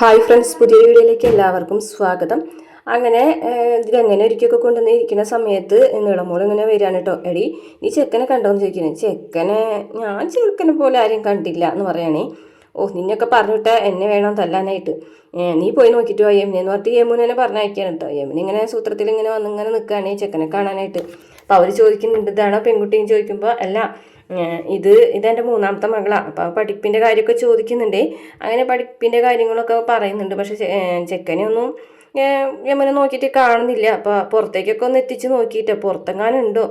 Hi friends, പുതിയ വീഡിയോയിലേക്ക് എല്ലാവർക്കും സ്വാഗതം. അങ്ങനെ ഇതെങ്ങനെ ഒരിക്കലൊക്കെ കൊണ്ടുവന്ന് ഇരിക്കുന്ന സമയത്ത് നീളമോൾ ഇങ്ങനെ വരികയാണ് കേട്ടോ. എടി നീ ചെക്കനെ കണ്ടോന്ന് ചോദിക്കുന്നത്. ചെക്കനെ ഞാൻ ചെറുക്കനെ പോലെ ആരും കണ്ടില്ല എന്ന് പറയണേ. ഓ, നിന്നൊക്കെ പറഞ്ഞിട്ട എന്നെ വേണം തല്ലാനായിട്ട്, നീ പോയി നോക്കിയിട്ട് വാ യമുന എന്ന് പറഞ്ഞിട്ട് യമുനെ പറഞ്ഞയക്കാണ് കേട്ടോ. യമുന ഇങ്ങനെ സൂത്രത്തിൽ ഇങ്ങനെ വന്നിങ്ങനെ നിൽക്കുകയാണ് ചെക്കനെ കാണാനായിട്ട്. അപ്പോൾ അവർ ചോദിക്കുന്നുണ്ട്, ഇതാണോ പെൺകുട്ടിയും ചോദിക്കുമ്പോൾ അല്ല, ഇതെൻ്റെ മൂന്നാമത്തെ മകളാണ്. അപ്പോൾ പഠിപ്പിൻ്റെ കാര്യമൊക്കെ ചോദിക്കുന്നുണ്ട്. അങ്ങനെ പഠിപ്പിൻ്റെ കാര്യങ്ങളൊക്കെ പറയുന്നുണ്ട്. പക്ഷെ ചെക്കനെ ഒന്നും യമുന നോക്കിയിട്ട് കാണുന്നില്ല. അപ്പോൾ പുറത്തേക്കൊക്കെ ഒന്ന് എത്തിച്ച് നോക്കിയിട്ട് പുറത്തെങ്ങാനുണ്ടോ.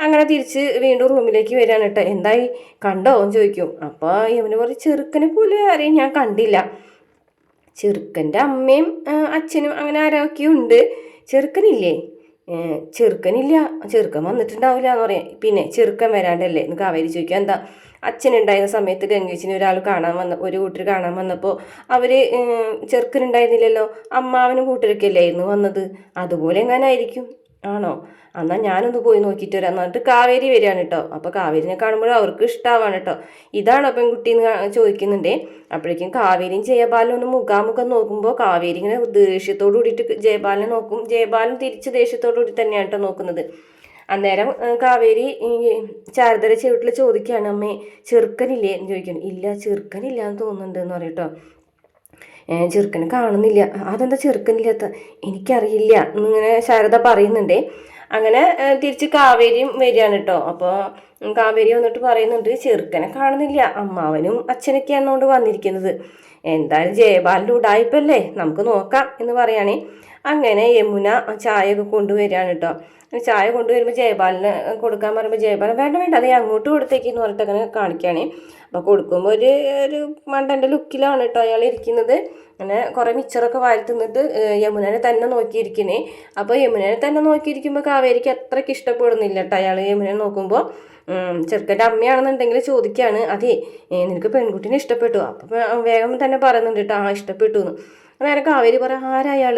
അങ്ങനെ തിരിച്ച് വീണ്ടും റൂമിലേക്ക് വരികയാണ് കേട്ടോ. എന്തായി, കണ്ടോ എന്ന് ചോദിക്കും. അപ്പോൾ യമുന പറയും, ചെറുക്കനെ പോലെ ആരെയും ഞാൻ കണ്ടില്ല. ചെറുക്കൻ്റെ അമ്മയും അച്ഛനും അങ്ങനെ ആരൊക്കെയും ഉണ്ട്, ചെറുക്കനില്ലേ? ചെറുക്കനില്ല, ചെറുക്കൻ വന്നിട്ടുണ്ടാവില്ല എന്ന് പറയാം. പിന്നെ ചെറുക്കൻ വരാണ്ടല്ലേ എന്ന് കാവേരി ചോദിക്കുക. എന്താ, അച്ഛനുണ്ടായിരുന്ന സമയത്ത് ഗംഗേച്ചിനെ ഒരു കൂട്ടർ കാണാൻ വന്നപ്പോൾ അവർ ചെറുക്കനുണ്ടായിരുന്നില്ലല്ലോ, അമ്മാവനും കൂട്ടരൊക്കെ അല്ലായിരുന്നു വന്നത്, അതുപോലെ എങ്ങാനായിരിക്കും. ആണോ, എന്നാൽ ഞാനൊന്ന് പോയി നോക്കിയിട്ട് വരാം എന്ന് പറഞ്ഞിട്ട് കാവേരി വരികയാണ് കേട്ടോ. അപ്പോൾ കാവേരിനെ കാണുമ്പോൾ അവർക്ക് ഇഷ്ടമാവാണ് കേട്ടോ. ഇതാണോ പെൺകുട്ടി എന്ന് ചോദിക്കുന്നുണ്ടേ. അപ്പോഴേക്കും കാവേരിയും ജയപാലനും ഒന്ന് മുഖാമുഖം നോക്കുമ്പോൾ കാവേരി ഇങ്ങനെ ദേഷ്യത്തോടു കൂടിയിട്ട് ജയപാലനെ നോക്കും. ജയപാലൻ തിരിച്ച് ദേഷ്യത്തോടു കൂടി തന്നെയാണ് കേട്ടോ നോക്കുന്നത്. അന്നേരം കാവേരി ശാരദയുടെ ചെവിട്ടിൽ ചോദിക്കുകയാണ്, അമ്മേ ചെറുക്കനില്ലേ എന്ന് ചോദിക്കണം. ഇല്ല, ചെറുക്കനില്ല എന്ന് തോന്നുന്നുണ്ട് എന്ന് പറയട്ടോ. ചെറുക്കനെ കാണുന്നില്ല. അതെന്താ ചെറുക്കനില്ലാത്ത, എനിക്കറിയില്ല എന്നിങ്ങനെ ശാരദ പറയുന്നുണ്ടേ. അങ്ങനെ തിരിച്ച് കാവേരിയും വരികയാണ് കേട്ടോ. അപ്പോൾ കാവേരി വന്നിട്ട് പറയുന്നുണ്ട്, ചെറുക്കനെ കാണുന്നില്ല, അമ്മാവനും അച്ഛനൊക്കെയാണെന്നുകൊണ്ട് വന്നിരിക്കുന്നത്. എന്തായാലും ജയപാലിൻ്റെ ഉടായ്പല്ലേ, നമുക്ക് നോക്കാം എന്ന് പറയുകയാണെ. അങ്ങനെ യമുന ചായ ഒക്കെ കൊണ്ടുവരികയാണ് കേട്ടോ. ചായ കൊണ്ടുവരുമ്പോൾ ജയപാലിന് കൊടുക്കാൻ പറയുമ്പോൾ ജയപാലൻ വേണ്ട വേണ്ട അതേ അങ്ങോട്ട് കൊടുത്തേക്കെന്ന് പറഞ്ഞിട്ട് അങ്ങനെ കാണിക്കുകയാണെ. അപ്പോൾ കൊടുക്കുമ്പോൾ ഒരു മണ്ടൻ്റെ ലുക്കിലാണ് കേട്ടോ അയാൾ ഇരിക്കുന്നത്. അങ്ങനെ കുറേ മിച്ചറൊക്കെ വാരി തിന്നിട്ട് യമുനനെ തന്നെ നോക്കിയിരിക്കുന്നേ. അപ്പോൾ യമുനനെ തന്നെ നോക്കിയിരിക്കുമ്പോൾ കാവേരിക്ക് അത്രയ്ക്ക് ഇഷ്ടപ്പെടുന്നില്ല കേട്ടോ അയാൾ യമുനനെ നോക്കുമ്പോൾ. ചെറുക്കൻ്റെ അമ്മയാണെന്നുണ്ടെങ്കിൽ ചോദിക്കുകയാണ്, അതെ നിനക്ക് പെൺകുട്ടീനെ ഇഷ്ടപ്പെട്ടു? അപ്പം വേഗം തന്നെ പറയുന്നുണ്ട് കേട്ടോ, ആ ഇഷ്ടപ്പെട്ടു എന്ന്. നേരം കാവേരി പറയാം, ആരായാൾ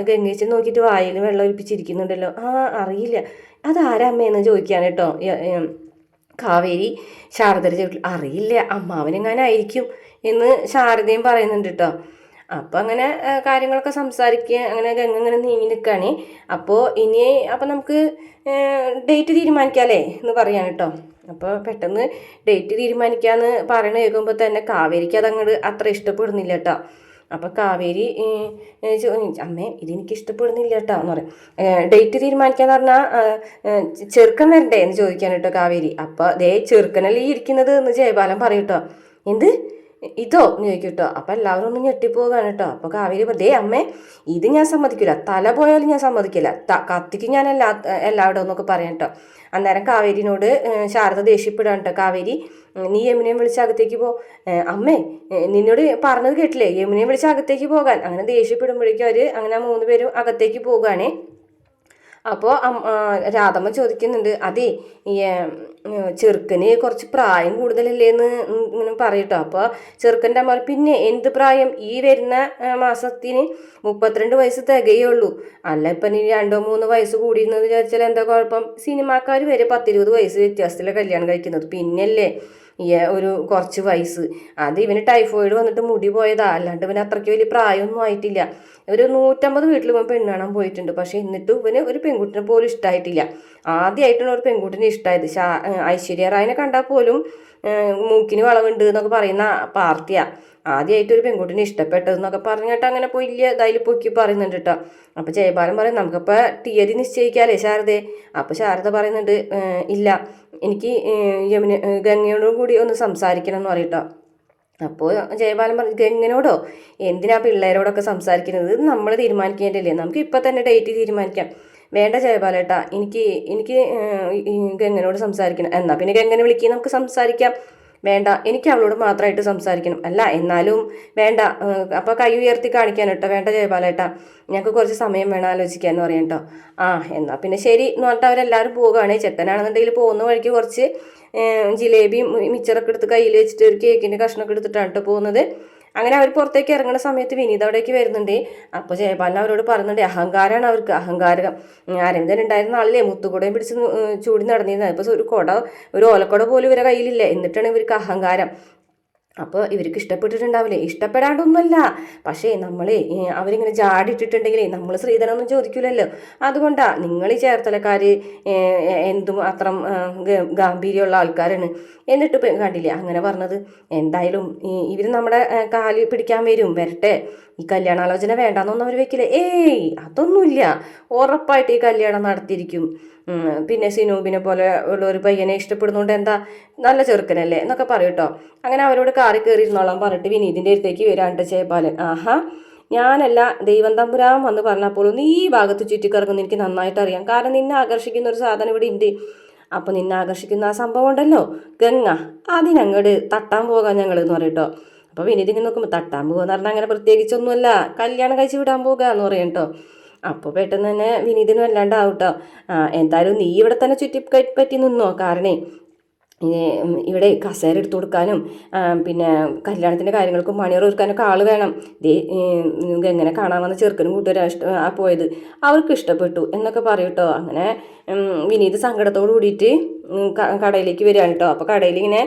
ഗംഗേച്ചൻ നോക്കിയിട്ട് വായിൽ വെള്ളം ഒലിപ്പിച്ചിരിക്കുന്നുണ്ടല്ലോ, ആ അറിയില്ല, അതാരാ അമ്മയെന്ന് ചോദിക്കുകയാണ് കേട്ടോ കാവേരി. ശാരദയുടെ ചോദിച്ചു, അറിയില്ല, അമ്മാവനെങ്ങാനായിരിക്കും എന്ന് ശാരദയും പറയുന്നുണ്ട് കേട്ടോ. അപ്പോൾ അങ്ങനെ കാര്യങ്ങളൊക്കെ സംസാരിക്കുക. അങ്ങനെ ഗംഗ ഇങ്ങനെ നീങ്ങി നിൽക്കുകയാണ്. അപ്പോൾ നമുക്ക് ഡേറ്റ് തീരുമാനിക്കാമല്ലേ എന്ന് പറയാൻ കേട്ടോ. അപ്പോൾ പെട്ടെന്ന് ഡേറ്റ് തീരുമാനിക്കാമെന്ന് പറയണ കേൾക്കുമ്പോൾ തന്നെ കാവേരിക്ക് അതങ്ങോട്ട് അത്ര ഇഷ്ടപ്പെടുന്നില്ല കേട്ടോ. അപ്പോൾ കാവേരി അമ്മേ ഇതെനിക്ക് ഇഷ്ടപ്പെടുന്നില്ല കേട്ടോ എന്ന് പറയും. ഡേറ്റ് തീരുമാനിക്കാന്ന് പറഞ്ഞാൽ ചെറുക്കൻ വരണ്ടേ എന്ന് ചോദിക്കാൻ കേട്ടോ കാവേരി. അപ്പോൾ ദേ ചെറുക്കനല്ലേ ഈ ഇരിക്കുന്നത് എന്ന് ജയപാലൻ പറയും കേട്ടോ. എന്ത് ഇതോ എന്ന് ചോദിക്കും കേട്ടോ. അപ്പോൾ എല്ലാവരും ഒന്ന് ഞെട്ടിപ്പോകാണ് കേട്ടോ. അപ്പോൾ കാവേരി ദേ അമ്മേ ഇത് ഞാൻ സമ്മതിക്കില്ല, തല പോയാലും ഞാൻ സമ്മതിക്കില്ല, കത്തിക്ക് ഞാൻ എല്ലാവരും എന്നൊക്കെ പറയാം കേട്ടോ. അന്നേരം കാവേരിനോട് ശാരദ ദേഷ്യപ്പെടാൻ കേട്ടോ. കാവേരി, നീ യമുനയും വിളിച്ച് അകത്തേക്ക് പോ. അമ്മേ നിന്നോട് പറഞ്ഞത് കേട്ടില്ലേ, യമുനയും വിളിച്ച് അകത്തേക്ക് പോകാൻ. അങ്ങനെ ദേഷ്യപ്പെടുമ്പോഴേക്കും അവർ അങ്ങനെ 3 പേരും അകത്തേക്ക് പോകുകയാണേ. അപ്പോൾ രാധമ്മ ചോദിക്കുന്നുണ്ട്, അതെ ചെറുക്കന് കുറച്ച് പ്രായം കൂടുതലല്ലേ എന്ന് ഇങ്ങനെ പറയട്ടോ. അപ്പോൾ ചെറുക്കൻ്റെ അമ്മ, പിന്നെ എന്ത് പ്രായം, ഈ വരുന്ന മാസത്തിന് 32 വയസ്സ് തികയുള്ളൂ. അല്ല ഇപ്പം നീ 2-3 വയസ്സ് കൂടിയെന്ന് വിചാരിച്ചാൽ എന്താ കുഴപ്പം? സിനിമാക്കാർ വരെ 10-20 വയസ്സ് വ്യത്യാസത്തിലാണ് കല്യാണം കഴിക്കുന്നത്. പിന്നല്ലേ ഒരു കുറച്ച് വയസ്സ്, അത് ഇവന് ടൈഫോയിഡ് വന്നിട്ട് മുടി പോയതാ, അല്ലാണ്ട് ഇവന് അത്രയ്ക്ക് വലിയ പ്രായമൊന്നും ആയിട്ടില്ല. ഒരു 150 വീട്ടിൽ ഇവൻ പെണ്ണ് കാണാൻ പോയിട്ടുണ്ട്. പക്ഷേ എന്നിട്ടും ഇവന് ഒരു പെൺകുട്ടിനെ പോലും ഇഷ്ടമായിട്ടില്ല. ആദ്യമായിട്ടാണ് ഒരു പെൺകുട്ടിനെ ഇഷ്ടമായത്. ഐശ്വര്യ റായിനെ കണ്ടാൽ പോലും മൂക്കിന് വളവുണ്ട് എന്നൊക്കെ പറയുന്ന പാർട്ടിയാണ്. ആദ്യമായിട്ട് ഒരു പെൺകുട്ടിനെ ഇഷ്ടപ്പെട്ടതെന്നൊക്കെ പറഞ്ഞിട്ട് അങ്ങനെ പോയില്ല ഇതായാലും പൊക്കി പറയുന്നുണ്ട് കേട്ടോ. അപ്പോൾ ജയപാലൻ പറയും, നമുക്കിപ്പോൾ തീയതി നിശ്ചയിക്കാമല്ലേ ശാരദേ? അപ്പോൾ ശാരദ പറയുന്നുണ്ട്, ഇല്ല എനിക്ക് ഗംഗയോടും കൂടി ഒന്ന് സംസാരിക്കണം എന്ന് പറയട്ടോ. അപ്പോൾ ജയപാലൻ പറഞ്ഞു, ഗംഗനോടോ? എന്തിനാ പിള്ളേരോടൊക്കെ സംസാരിക്കുന്നത്? ഇത് നമ്മൾ തീരുമാനിക്കേണ്ടല്ലേ, നമുക്ക് ഇപ്പം തന്നെ ഡേറ്റ് തീരുമാനിക്കാം. വേണ്ട ജയപാലേട്ടാ, എനിക്ക് ഗംഗനോട് സംസാരിക്കണം. എന്നാൽ പിന്നെ ഗംഗനെ വിളിക്കുക, നമുക്ക് സംസാരിക്കാം. വേണ്ട, എനിക്ക് അവളോട് മാത്രമായിട്ട് സംസാരിക്കണം. അല്ല എന്നാലും വേണ്ട, അപ്പോൾ കൈ ഉയർത്തി കാണിക്കാൻ കേട്ടോ. വേണ്ട ജയപാലേട്ടാ, ഞങ്ങൾക്ക് കുറച്ച് സമയം വേണം ആലോചിക്കാമെന്ന് പറയാം കേട്ടോ. ആ എന്നാൽ പിന്നെ ശരി എന്ന് പറഞ്ഞിട്ട് അവരെല്ലാവരും പോവുകയാണ്. ചെക്കനാണെന്നുണ്ടെങ്കിൽ പോകുന്ന വഴിക്ക് കുറച്ച് ജിലേബിയും മിച്ചറൊക്കെ എടുത്ത് കയ്യിൽ വെച്ചിട്ട് ഒരു കേക്കിൻ്റെ കഷ്ണമൊക്കെ എടുത്തിട്ടാണ് കേട്ടോ പോകുന്നത്. അങ്ങനെ അവർ പുറത്തേക്ക് ഇറങ്ങുന്ന സമയത്ത് വിനീത അവിടേക്ക് വരുന്നുണ്ട്. അപ്പോൾ ജയപാലൻ അവരോട് പറയുന്നുണ്ട്, അഹങ്കാരമാണ് അവർക്ക്, അഹങ്കാരം. അരവിന്ദൻ ഉണ്ടായിരുന്ന ആളില്ലേ മുത്തുകുടയും പിടിച്ച് ചൂടി നടന്നിരുന്നത്. ഇപ്പോൾ ഒരു ഓലക്കുട പോലും ഇവരെ കയ്യിലില്ല, എന്നിട്ടാണ് ഇവർക്ക് അഹങ്കാരം. അപ്പോൾ ഇവർക്ക് ഇഷ്ടപ്പെട്ടിട്ടുണ്ടാവില്ലേ? ഇഷ്ടപ്പെടാണ്ടൊന്നുമല്ല, പക്ഷേ നമ്മൾ അവരിങ്ങനെ ജാടിയിട്ടിട്ടുണ്ടെങ്കിൽ നമ്മൾ സ്ത്രീധനമൊന്നും ചോദിക്കില്ലല്ലോ. അതുകൊണ്ടാണ് നിങ്ങൾ ഈ ചേർത്തലക്കാർ എന്തും അത്ര ഗാംഭീര്യമുള്ള ആൾക്കാരാണ്. എന്നിട്ട് കണ്ടില്ലേ അങ്ങനെ പറഞ്ഞത്. എന്തായാലും ഇവർ നമ്മുടെ കാല് പിടിക്കാൻ വരട്ടെ. ഈ കല്യാണാലോചന വേണ്ടാന്നൊന്നും അവർ വെക്കില്ല. ഏയ് അതൊന്നുമില്ല, ഉറപ്പായിട്ട് ഈ കല്യാണം നടത്തിയിരിക്കും. പിന്നെ സിനൂബിനെ പോലെ ഉള്ള ഒരു പയ്യനെ ഇഷ്ടപ്പെടുന്നുണ്ട്, എന്താ നല്ല ചെറുക്കനല്ലേ എന്നൊക്കെ പറയൂട്ടോ. അങ്ങനെ അവരോട് കാറി കയറിയിരുന്നോളാം പറഞ്ഞിട്ട് വിനീതിൻ്റെ അടുത്തേക്ക് വരാണ്ട് ജയപാലൻ. ആഹാ, ഞാനല്ല ദൈവം തമ്പുരാൻ വന്ന് പറഞ്ഞപ്പോൾ നീ ഈ ഭാഗത്ത് ചുറ്റിക്കറങ്ങുന്ന എനിക്ക് നന്നായിട്ട് അറിയാം. കാരണം നിന്നെ ആകർഷിക്കുന്ന ഒരു സാധനം ഇവിടെ ഉണ്ട്. അപ്പോൾ നിന്നെ ആകർഷിക്കുന്ന ആ സംഭവം ഉണ്ടല്ലോ ഗംഗ, അതിനങ്ങോട്ട് തട്ടാൻ പോകാൻ ഞങ്ങൾ എന്ന് പറയട്ടോ. അപ്പോൾ വിനീത് ഇങ്ങനെ നോക്കുമ്പോൾ തട്ടാൻ പോകുക എന്ന് പറഞ്ഞാൽ അങ്ങനെ പ്രത്യേകിച്ചൊന്നുമല്ല, കല്യാണം കഴിച്ച് വിടാൻ പോകുക എന്ന് പറയും കേട്ടോ. അപ്പോൾ പെട്ടെന്ന് തന്നെ വിനീതിനും വല്ലാണ്ടാവും കേട്ടോ. എന്തായാലും നീ ഇവിടെ തന്നെ ചുറ്റിപ്പറ്റി നിന്നോ, കാരണേ ഇവിടെ കസേര എടുത്തു കൊടുക്കാനും പിന്നെ കല്യാണത്തിൻ്റെ കാര്യങ്ങൾക്കും മണിയർ ഒരുക്കാനൊക്കെ ആൾ വേണം. എങ്ങനെ കാണാൻ വന്ന ചെറുക്കനും കൂട്ടുകാരാ പോയത്, അവർക്ക് ഇഷ്ടപ്പെട്ടു എന്നൊക്കെ പറയൂട്ടോ. അങ്ങനെ വിനീത് സങ്കടത്തോട് കൂടിയിട്ട് കടയിലേക്ക് വരികയാണ് കേട്ടോ. അപ്പോൾ കടയിൽ ഇങ്ങനെ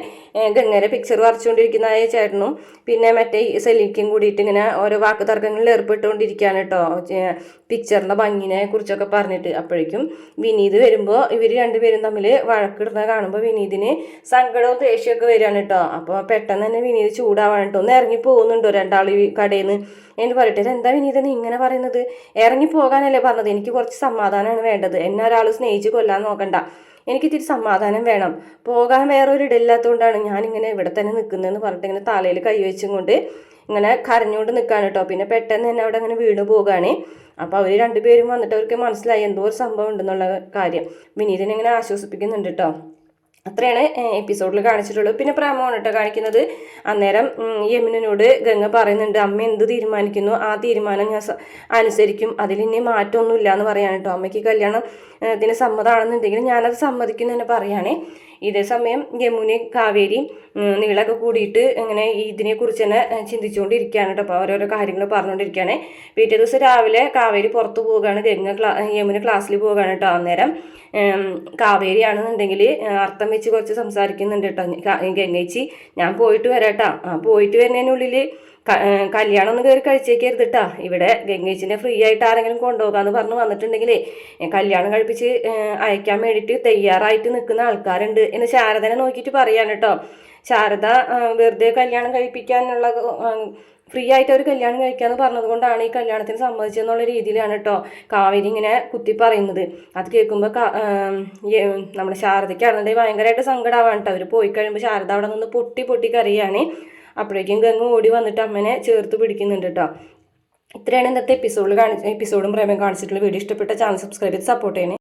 ഗംഗയുടെ പിക്ചർ വരച്ചുകൊണ്ടിരിക്കുന്ന ചേട്ടനും പിന്നെ മറ്റേ സെലിക്കും കൂടിയിട്ട് ഇങ്ങനെ ഓരോ വാക്ക് തർക്കങ്ങളിൽ ഏർപ്പെട്ടുകൊണ്ടിരിക്കുകയാണ് കേട്ടോ, പിക്ചറിൻ്റെ ഭംഗിനെ കുറിച്ചൊക്കെ പറഞ്ഞിട്ട്. അപ്പോഴേക്കും വിനീത് വരുമ്പോൾ ഇവർ രണ്ടുപേരും തമ്മിൽ വഴക്കിടുന്നത് കാണുമ്പോൾ വിനീതിന് സങ്കടവും ദേഷ്യമൊക്കെ വരികയാണ് കേട്ടോ. അപ്പോൾ പെട്ടെന്ന് തന്നെ വിനീത് ചൂടാവാണ് കേട്ടോ. ഒന്ന് ഇറങ്ങി പോകുന്നുണ്ടോ രണ്ടാൾ കടയിൽ നിന്ന് എന്ന് പറയട്ടെ. എന്താ വിനീത് നീ ഇങ്ങനെ പറയുന്നത്? ഇറങ്ങി പോകാനല്ലേ പറഞ്ഞത്? എനിക്ക് കുറച്ച് സമാധാനമാണ് വേണ്ടത്. എന്നെ ഒരാൾ സ്നേഹിച്ച് കൊല്ലാൻ നോക്കണ്ട, എനിക്ക് ഇത്തിരി സമാധാനം വേണം. പോകാൻ വേറൊരു ഇടയില്ലാത്തതുകൊണ്ടാണ് ഞാനിങ്ങനെ ഇവിടെ തന്നെ നിൽക്കുന്നതെന്ന് പറഞ്ഞിട്ട് ഇങ്ങനെ തലയിൽ കൈവച്ചും കൊണ്ട് ഇങ്ങനെ കരഞ്ഞുകൊണ്ട് നിൽക്കുകയാണ് കേട്ടോ. പിന്നെ പെട്ടെന്ന് തന്നെ അവിടെ അങ്ങനെ വീണ് പോകുകയാണ്. അപ്പോൾ അവർ രണ്ടുപേരും വന്നിട്ട് അവർക്ക് മനസ്സിലായി എന്തോ ഒരു സംഭവം ഉണ്ടെന്നുള്ള കാര്യം. വിനീതിനെ ഇങ്ങനെ ആശ്വസിപ്പിക്കുന്നുണ്ട് കേട്ടോ. അത്രയാണ് എപ്പിസോഡിൽ കാണിച്ചിട്ടുള്ളത്. പിന്നെ പ്രേമമാണ് കേട്ടോ കാണിക്കുന്നത്. അന്നേരം യമുനോട് ഗംഗ പറയുന്നുണ്ട്, അമ്മ എന്ത് തീരുമാനിക്കുന്നു ആ തീരുമാനം ഞാൻ അനുസരിക്കും, അതിലിനി മാറ്റമൊന്നുമില്ല എന്ന് പറയാണ് കേട്ടോ. അമ്മയ്ക്ക് കല്യാണത്തിന് സമ്മതമാണെന്നുണ്ടെങ്കിൽ ഞാനത് സമ്മതിക്കും തന്നെ പറയുകയാണേ. ഇതേ സമയം യമുനയും കാവേരിയും നീളൊക്കെ കൂടിയിട്ട് ഇങ്ങനെ ഇതിനെക്കുറിച്ച് തന്നെ ചിന്തിച്ചുകൊണ്ടിരിക്കുകയാണ് കേട്ടോ. അപ്പോൾ ഓരോരോ കാര്യങ്ങൾ പറഞ്ഞുകൊണ്ടിരിക്കുകയാണ്. പിറ്റേ ദിവസം രാവിലെ കാവേരി പുറത്ത് പോവുകയാണ്, യമുന ക്ലാസ്സിൽ പോവുകയാണ് കേട്ടോ. അന്നേരം കാവേരിയാണെന്നുണ്ടെങ്കിൽ അർത്ഥം വെച്ച് കുറച്ച് സംസാരിക്കുന്നുണ്ട് കേട്ടോ. ഗംഗേച്ചി ഞാൻ പോയിട്ട് വരാട്ടാ, പോയിട്ട് വരുന്നതിനുള്ളിൽ കല്യാണം ഒന്ന് കയറി കഴിച്ചേക്കരുത് കേട്ടോ. ഇവിടെ ഗംഗേച്ചിനെ ഫ്രീ ആയിട്ട് ആരെങ്കിലും കൊണ്ടുപോകാമെന്ന് പറഞ്ഞ് വന്നിട്ടുണ്ടെങ്കിലേ കല്യാണം കഴിപ്പിച്ച് അയക്കാൻ വേണ്ടിയിട്ട് തയ്യാറായിട്ട് നിൽക്കുന്ന ആൾക്കാരുണ്ട് എന്ന് ശാരദനെ നോക്കിയിട്ട് പറയാണ് കേട്ടോ. ശാരദ വെറുതെ കല്യാണം കഴിപ്പിക്കാനുള്ള ഫ്രീ ആയിട്ട് ഒരു കല്യാണം കഴിക്കാമെന്ന് പറഞ്ഞത് കൊണ്ടാണ് ഈ കല്യാണത്തിന് സമ്മതിച്ചെന്നുള്ള രീതിയിലാണ് കേട്ടോ കാവേരി ഇങ്ങനെ കുത്തി പറയുന്നത്. അത് കേൾക്കുമ്പോൾ നമ്മുടെ ശാരദയ്ക്കാണെന്നുണ്ടെങ്കിൽ ഭയങ്കരമായിട്ട് സങ്കടമാവാണ് കേട്ടോ. അവർ പോയി കഴിയുമ്പോൾ ശാരദ അവിടെ നിന്ന് പൊട്ടി കരയാണ്. അപ്പോഴേക്കും ഗംഗ ഓടി വന്നിട്ട് അമ്മനെ ചേർത്ത് പിടിക്കുന്നുണ്ട് കേട്ടോ. ഇത്രയാണ് ഇന്നത്തെ എപ്പിസോഡും പ്രേമം കാണിച്ചിട്ടുള്ള വീഡിയോ. ഇഷ്ടപ്പെട്ട ചാനൽ സബ്സ്ക്രൈബ് ചെയ്ത് സപ്പോർട്ട് ചെയ്യണേ.